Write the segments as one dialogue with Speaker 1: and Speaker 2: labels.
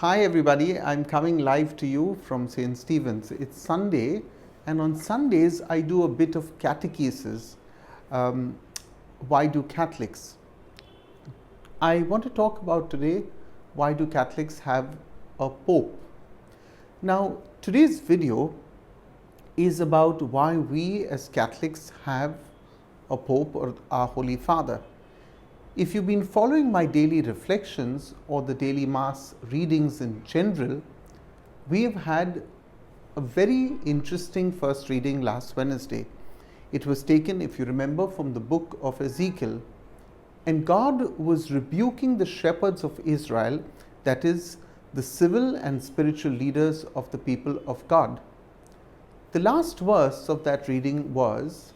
Speaker 1: Hi everybody, I'm coming live to you from St. Stephen's. It's Sunday, and on Sundays I do a bit of catechesis. Why do Catholics? I want to talk about today, why do Catholics have a Pope? Now, today's video is about why we as Catholics have a Pope or our Holy Father. If you've been following my daily reflections or the daily Mass readings in general, we have had a very interesting first reading last Wednesday. It was taken, if you remember, from the book of Ezekiel. And God was rebuking the shepherds of Israel, that is, the civil and spiritual leaders of the people of God. The last verse of that reading was,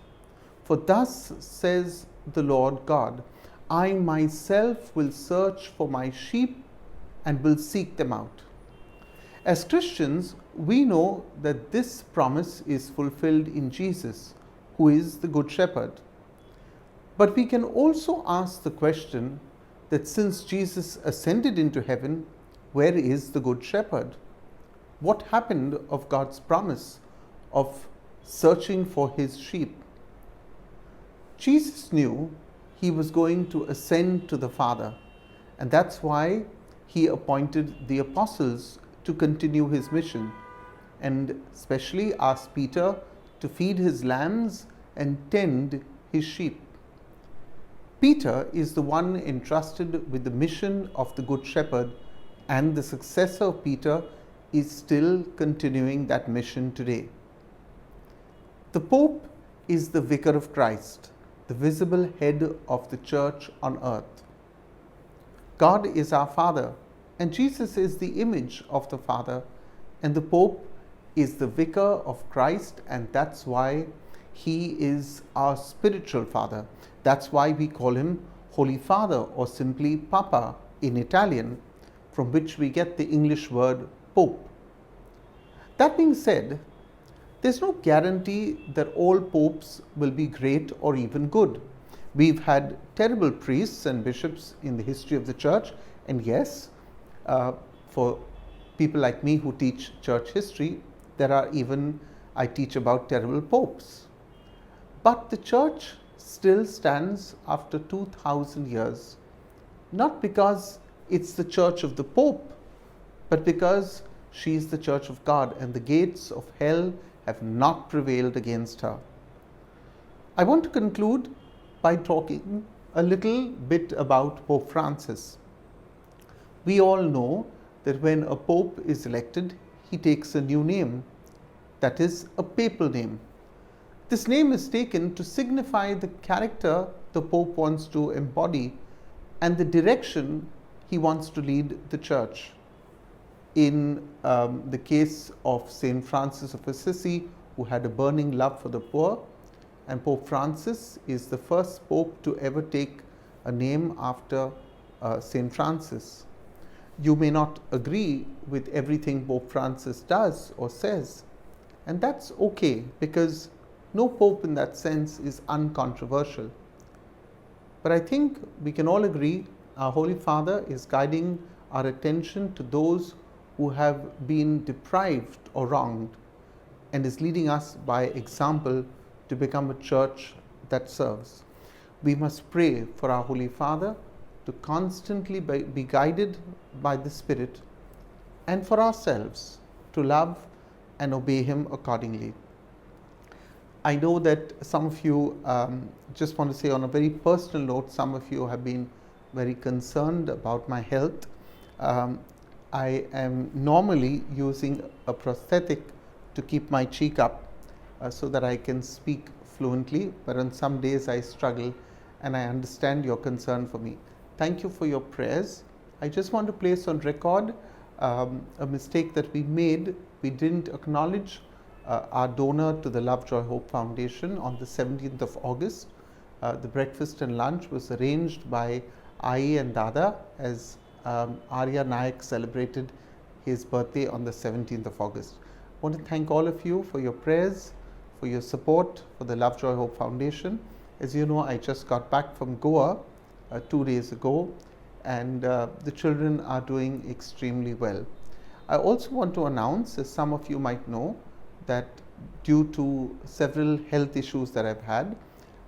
Speaker 1: "For thus says the Lord God, I myself will search for my sheep and will seek them out." As Christians, we know that this promise is fulfilled in Jesus, who is the Good Shepherd. But we can also ask the question that since Jesus ascended into heaven, where is the Good Shepherd? What happened of God's promise of searching for his sheep? Jesus knew he was going to ascend to the Father, and that's why he appointed the apostles to continue his mission, and especially asked Peter to feed his lambs and tend his sheep. Peter is the one entrusted with the mission of the Good Shepherd, and the successor of Peter is still continuing that mission today. The Pope is the Vicar of Christ, the visible head of the Church on earth. God is our Father, and Jesus is the image of the Father, and the Pope is the Vicar of Christ, and that's why he is our spiritual Father. That's why we call him Holy Father, or simply Papa in Italian, from which we get the English word Pope. That being said, there's no guarantee that all popes will be great or even good. We've had terrible priests and bishops in the history of the church, and yes, for people like me who teach church history, I teach about terrible popes. But the church still stands after 2000 years, not because it's the church of the Pope, but because she is the church of God, and the gates of hell have not prevailed against her. I want to conclude by talking a little bit about Pope Francis. We all know that when a pope is elected, he takes a new name, that is, a papal name. This name is taken to signify the character the Pope wants to embody and the direction he wants to lead the church. In the case of St. Francis of Assisi, who had a burning love for the poor, and Pope Francis is the first Pope to ever take a name after St. Francis. You may not agree with everything Pope Francis does or says, and that's okay, because no Pope in that sense is uncontroversial. But I think we can all agree our Holy Father is guiding our attention to those who have been deprived or wronged, and is leading us by example to become a church that serves. We must pray for our Holy Father to constantly be guided by the Spirit, and for ourselves to love and obey him accordingly. I know that some of you, just want to say on a very personal note, some of you have been very concerned about my health. I am normally using a prosthetic to keep my cheek up so that I can speak fluently, but on some days I struggle, and I understand your concern for me. Thank you for your prayers. I just want to place on record a mistake that we made. We didn't acknowledge our donor to the Love, Joy, Hope Foundation on the 17th of August. The breakfast and lunch was arranged by Ai and Dada as Arya Nayak celebrated his birthday on the 17th of August. I want to thank all of you for your prayers, for your support for the Love, Joy, Hope Foundation. As you know, I just got back from Goa 2 days ago, and the children are doing extremely well. I also want to announce, as some of you might know, that due to several health issues that I've had,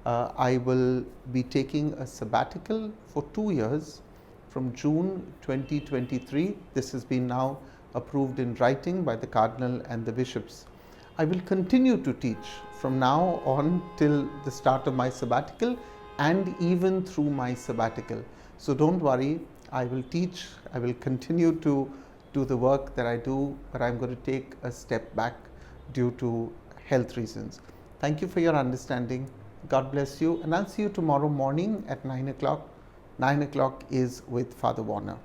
Speaker 1: I will be taking a sabbatical for 2 years from June 2023. This has been now approved in writing by the Cardinal and the bishops. I will continue to teach from now on till the start of my sabbatical and even through my sabbatical. So don't worry, I will teach, I will continue to do the work that I do, but I'm going to take a step back due to health reasons. Thank you for your understanding. God bless you, and I'll see you tomorrow morning at 9 o'clock. 9 o'clock is with Father Warner.